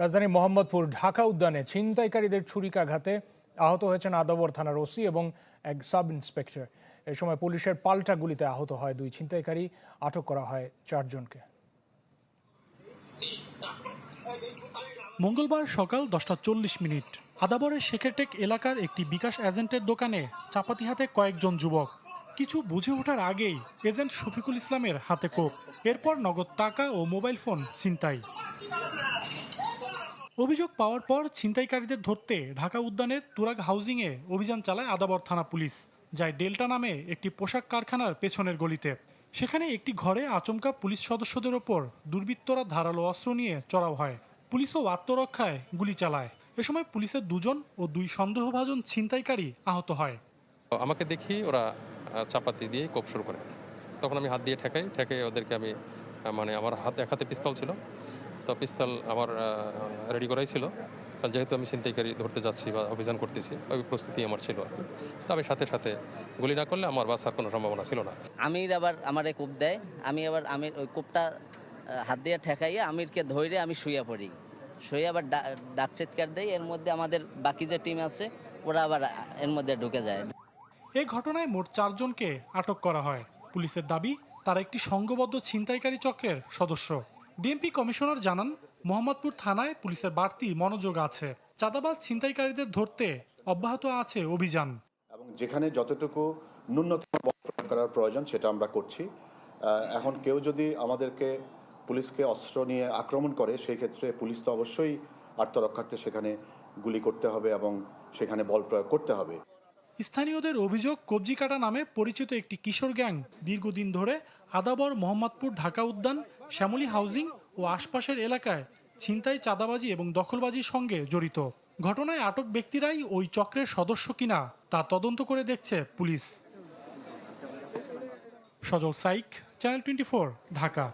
রাজধানী মোহাম্মদপুর ঢাকা উদ্যানে ছিনতাইকারীদের ছুরিকাঘাতে আহত হয়েছেন আদাবর থানার ওসি এবং এক সাব ইন্সপেক্টর। এ সময় পুলিশের পাল্টা গুলিতে আহত হয় দুই ছিনতাইকারী, আটক করা হয় 4 জনকে। মঙ্গলবার সকাল 10:40 আদাবরের শেখেরটেক এলাকার একটি বিকাশ এজেন্টের দোকানে চাপাতি হাতে কয়েকজন যুবক। কিছু বুঝে ওঠার আগেই এজেন্ট শফিকুল ইসলামের হাতে কোপ, এরপর নগদ টাকা ও মোবাইল ফোন ছিনতাই। অভিযোগ পাওয়ার পর ছিনতাইকারীদের ধরতে ঢাকা উদ্যানের তুরাগ হাউজিংয়ে অভিযান চালায় আদাবর থানা পুলিশ, যায় ডেল্টা নামে একটি পোশাক কারখানার পেছনের গলিতে। সেখানে একটি ঘরে আচমকা পুলিশ সদস্যদের ওপর দুর্বৃত্তরা ধারালো অস্ত্র নিয়ে চড়াও হয়। পুলিশও আত্মরক্ষায় গুলি চালায়। এ সময় পুলিশের 2 জন ও 2 সন্দেহভাজন ছিনতাইকারী আহত হয়। আমাকে দেখি ওরা চাপাতি দিয়ে কোপ শুরু করে, তখন আমি হাত দিয়ে ঠেকাই ওদেরকে। আমি আমার এক হাতে পিস্তল ছিল, তো পিস্তল আমার রেডি করাই ছিল, কারণ যেহেতু আমি ছিনতাইকারী ধরতে যাচ্ছি বা অভিযান করতেছি, ওই প্রস্তুতি আমার ছিল আর কি। তো আমি সাথে সাথে গুলি না করলে আমার বাঁচার কোনো সম্ভাবনা ছিল না। আমির আবার আমারে কোপ দেয়, আমি ওই কোপটা হাত দিয়ে ঠেকাইয়া আমিরকে ধরে আমি শুয়ে পড়ি, শুয়ে আবার ডাক চিৎকার দেয়। এর মধ্যে আমাদের বাকি যে টিম আছে ওরা আবার এর মধ্যে ঢুকে যায়। এই ঘটনায় মোট 4 জনকে আটক করা হয়। পুলিশের দাবি তারা একটি সংঘবদ্ধ ছিনতাইকারী চক্রের সদস্য। ডিএমপি কমিশনার জানান, মোহাম্মদপুর থানায় পুলিশের বাড়তি মনোযোগ আছে। চাঁদাবাজ ছিনতাইকারীদের ধরতে অব্যাহত আছে অভিযান। এবং যেখানে যতটুকু ন্যূনতম বল প্রয়োগ করার প্রয়োজন সেটা আমরা করছি। এখন কেউ যদি পুলিশকে অস্ত্র নিয়ে আক্রমণ করে, সেই ক্ষেত্রে পুলিশ তো অবশ্যই আত্মরক্ষার্থে সেখানে গুলি করতে হবে এবং সেখানে বল প্রয়োগ করতে হবে। স্থানীয়দের অভিযোগ, কবজি কাটা নামে পরিচিত একটি কিশোর গ্যাং দীর্ঘদিন ধরে আদাবর, মোহাম্মদপুর ঢাকা উদ্যান, শ্যামলী হাউজিং ও আশপাশের এলাকায় ছিনতাই, চাঁদাবাজি এবং দখলবাজির সঙ্গে জড়িত। ঘটনায় আটক ব্যক্তিরাই ওই চক্রের সদস্য কিনা তা তদন্ত করে দেখছে পুলিশ। সজল সাইক, চ্যানেল 24, ঢাকা।